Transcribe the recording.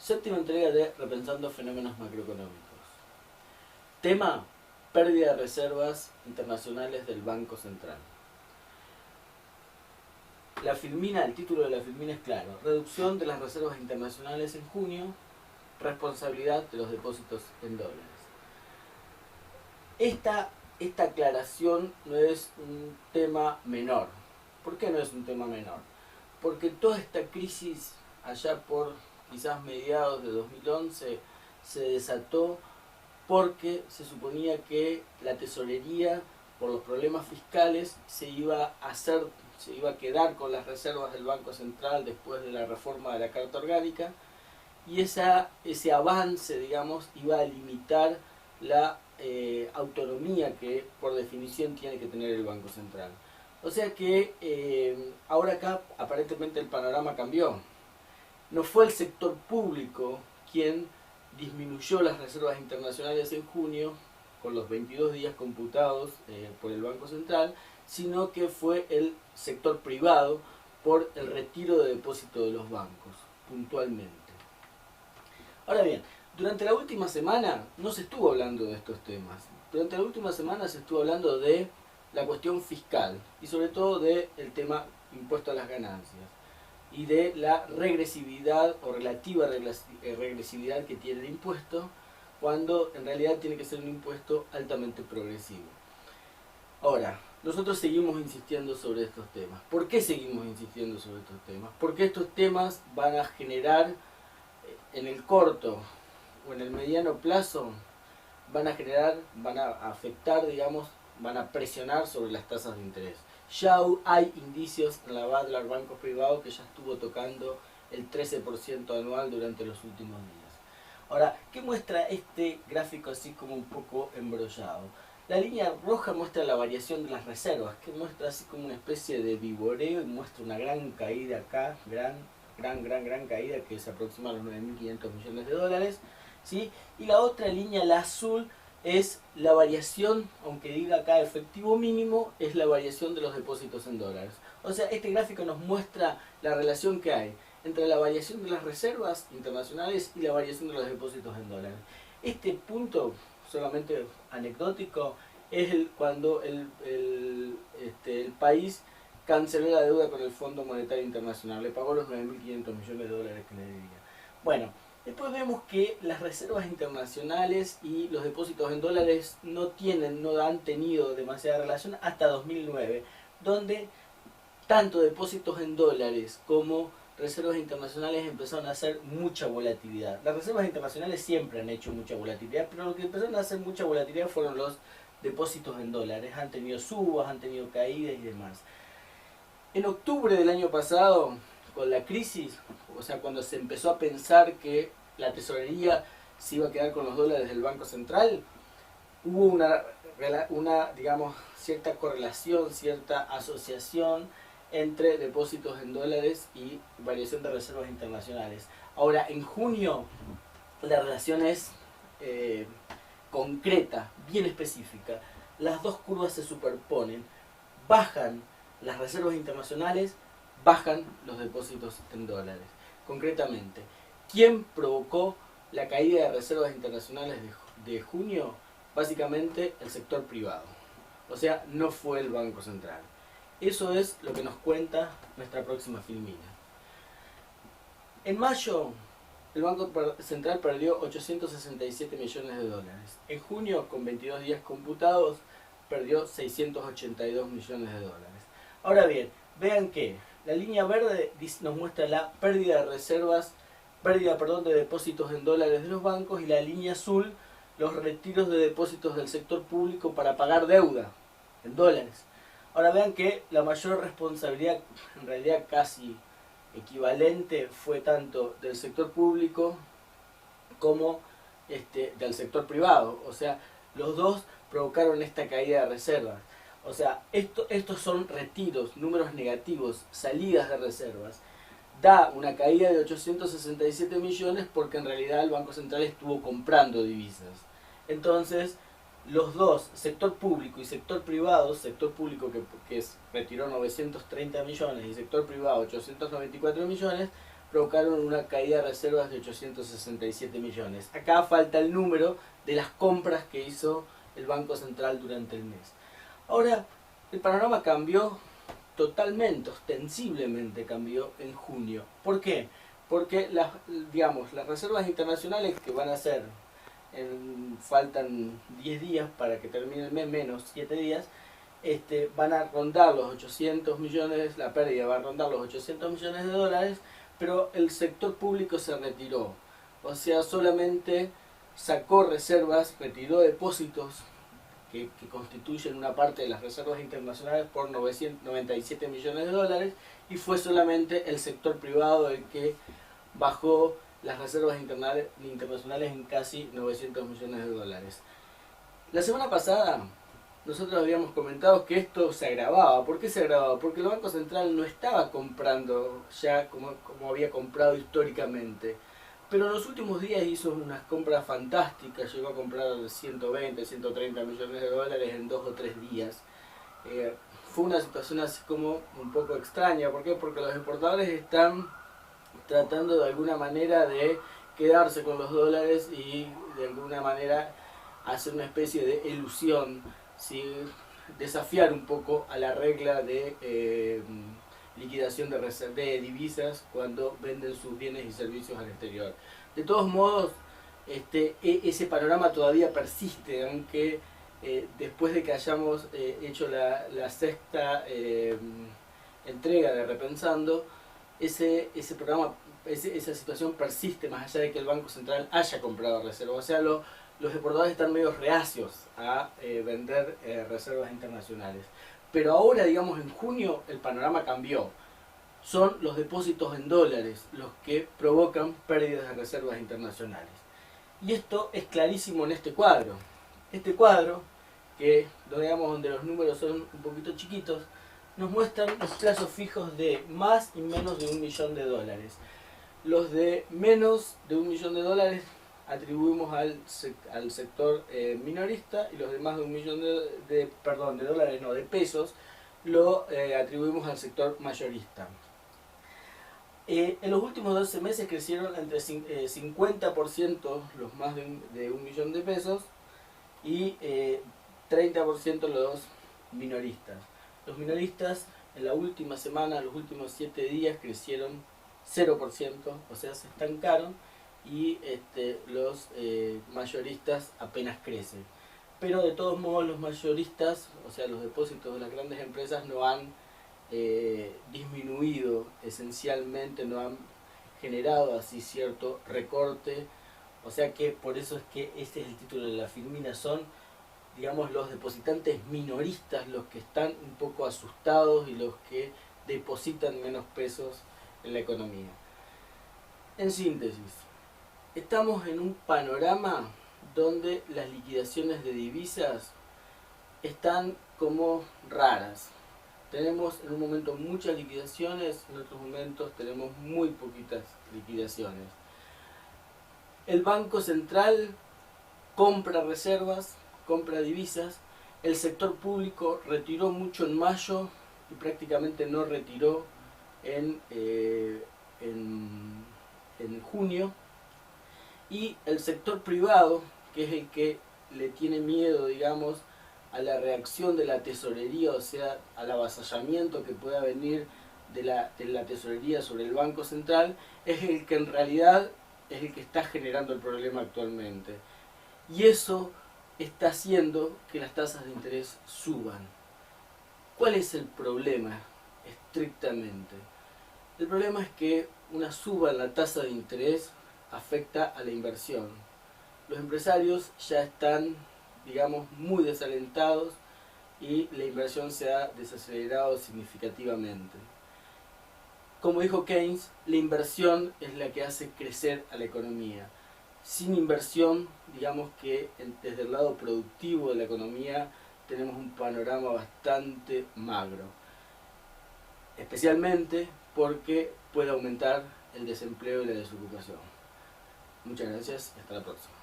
Séptima entrega de Repensando Fenómenos Macroeconómicos. Tema: pérdida de reservas internacionales del Banco Central. La filmina, el título de la filmina es claro: reducción de las reservas internacionales en junio, responsabilidad de los depósitos en dólares. Esta aclaración no es un tema menor. ¿Por qué no es un tema menor? Porque toda esta crisis, allá por quizás mediados de 2011, se desató porque se suponía que la tesorería, por los problemas fiscales, se iba a quedar con las reservas del Banco Central después de la reforma de la Carta Orgánica, y ese avance, digamos, iba a limitar la autonomía que por definición tiene que tener el Banco Central. O sea que ahora acá aparentemente el panorama cambió. No fue el sector público quien disminuyó las reservas internacionales en junio, con los 22 días computados por el Banco Central, sino que fue el sector privado por el retiro de depósito de los bancos, puntualmente. Ahora bien, durante la última semana no se estuvo hablando de estos temas. Durante la última semana se estuvo hablando de la cuestión fiscal y sobre todo del tema impuesto a las ganancias y de la regresividad o relativa regresividad que tiene el impuesto, cuando en realidad tiene que ser un impuesto altamente progresivo. Ahora, nosotros seguimos insistiendo sobre estos temas. ¿Por qué seguimos insistiendo sobre estos temas? Porque estos temas van a generar en el corto o en el mediano plazo, van a afectar, digamos, van a presionar sobre las tasas de interés. Ya hay indicios en la base de los bancos privados que ya estuvo tocando el 13% anual durante los últimos días. Ahora, ¿qué muestra este gráfico así como un poco embrollado? La línea roja muestra la variación de las reservas, que muestra así como una especie de viboreo y muestra una gran caída acá, gran caída que se aproxima a los 9.500 millones de dólares, ¿sí? Y la otra línea, la azul, es la variación, aunque diga acá efectivo mínimo, es la variación de los depósitos en dólares. O sea, este gráfico nos muestra la relación que hay entre la variación de las reservas internacionales y la variación de los depósitos en dólares. Este punto, solamente anecdótico, es cuando el país canceló la deuda con el Fondo Monetario Internacional, le pagó los 9.500 millones de dólares que le debía. Bueno, después vemos que las reservas internacionales y los depósitos en dólares no han tenido demasiada relación hasta 2009, donde tanto depósitos en dólares como reservas internacionales empezaron a hacer mucha volatilidad. Las reservas internacionales siempre han hecho mucha volatilidad, pero lo que empezaron a hacer mucha volatilidad fueron los depósitos en dólares. Han tenido subas, han tenido caídas y demás. En octubre del año pasado, con la crisis, o sea, cuando se empezó a pensar que la tesorería se iba a quedar con los dólares del Banco Central, hubo una digamos, cierta correlación, cierta asociación entre depósitos en dólares y variación de reservas internacionales. Ahora, en junio, la relación es concreta, bien específica. Las dos curvas se superponen, bajan las reservas internacionales, bajan los depósitos en dólares. Concretamente, ¿quién provocó la caída de reservas internacionales de junio? Básicamente el sector privado. O sea, no fue el Banco Central. Eso es lo que nos cuenta nuestra próxima filmina. En mayo, el Banco Central perdió 867 millones de dólares. En junio, con 22 días computados, perdió 682 millones de dólares. Ahora bien, vean que la línea verde nos muestra la pérdida de reservas, de depósitos en dólares de los bancos, y la línea azul, los retiros de depósitos del sector público para pagar deuda en dólares. Ahora vean que la mayor responsabilidad, en realidad casi equivalente, fue tanto del sector público como del sector privado. O sea, los dos provocaron esta caída de reservas. O sea, estos son retiros, números negativos, salidas de reservas. Da una caída de 867 millones porque en realidad el Banco Central estuvo comprando divisas. Entonces, los dos, sector público y sector privado, sector público que retiró 930 millones y sector privado 894 millones, provocaron una caída de reservas de 867 millones. Acá falta el número de las compras que hizo el Banco Central durante el mes. Ahora, el panorama cambió totalmente, ostensiblemente cambió en junio. ¿Por qué? Porque las reservas internacionales, que van a ser, faltan 10 días para que termine el mes, menos 7 días, van a rondar los 800 millones, la pérdida va a rondar los 800 millones de dólares, pero el sector público se retiró. O sea, solamente sacó reservas, retiró depósitos que constituyen una parte de las reservas internacionales por 997 millones de dólares, y fue solamente el sector privado el que bajó las reservas internacionales en casi 900 millones de dólares. La semana pasada nosotros habíamos comentado que esto se agravaba. ¿Por qué se agravaba? Porque el Banco Central no estaba comprando ya como había comprado históricamente. Pero en los últimos días hizo unas compras fantásticas, llegó a comprar 120, 130 millones de dólares en 2 o 3 días. Fue una situación así como un poco extraña. ¿Por qué? Porque los exportadores están tratando de alguna manera de quedarse con los dólares y de alguna manera hacer una especie de elusión, ¿sí? Desafiar un poco a la regla de liquidación de divisas cuando venden sus bienes y servicios al exterior. De todos modos, ese panorama todavía persiste, aunque después de que hayamos hecho la sexta entrega de Repensando, ese programa, esa situación persiste, más allá de que el Banco Central haya comprado reservas. O sea, los exportadores están medio reacios a vender reservas internacionales. Pero ahora, digamos, en junio el panorama cambió. Son los depósitos en dólares los que provocan pérdidas de reservas internacionales. Y esto es clarísimo en este cuadro. Este cuadro, que digamos donde los números son un poquito chiquitos, nos muestran los plazos fijos de más y menos de $1 millón. Los de menos de $1 millón atribuimos al sector minorista, y los de más de $1 millón de pesos, lo atribuimos al sector mayorista. En los últimos 12 meses crecieron entre 50% los más de $1 millón y 30% los minoristas. Los minoristas en la última semana, los últimos 7 días, crecieron 0%, o sea, se estancaron, y los mayoristas apenas crecen. Pero de todos modos los mayoristas, o sea, los depósitos de las grandes empresas, no han disminuido esencialmente, no han generado así cierto recorte. O sea que por eso es que este es el título de la filmina. Son, digamos, los depositantes minoristas los que están un poco asustados y los que depositan menos pesos en la economía. En síntesis, estamos en un panorama donde las liquidaciones de divisas están como raras. Tenemos en un momento muchas liquidaciones, en otros momentos tenemos muy poquitas liquidaciones. El Banco Central compra reservas, compra divisas. El sector público retiró mucho en mayo y prácticamente no retiró en junio. Y el sector privado, que es el que le tiene miedo, digamos, a la reacción de la tesorería, o sea, al avasallamiento que pueda venir de la tesorería sobre el Banco Central, es el que en realidad es el que está generando el problema actualmente. Y eso está haciendo que las tasas de interés suban. ¿Cuál es el problema estrictamente? El problema es que una suba en la tasa de interés afecta a la inversión. Los empresarios ya están, digamos, muy desalentados y la inversión se ha desacelerado significativamente. Como dijo Keynes, la inversión es la que hace crecer a la economía. Sin inversión, digamos que desde el lado productivo de la economía tenemos un panorama bastante magro, especialmente porque puede aumentar el desempleo y la desocupación. Muchas gracias y hasta la próxima.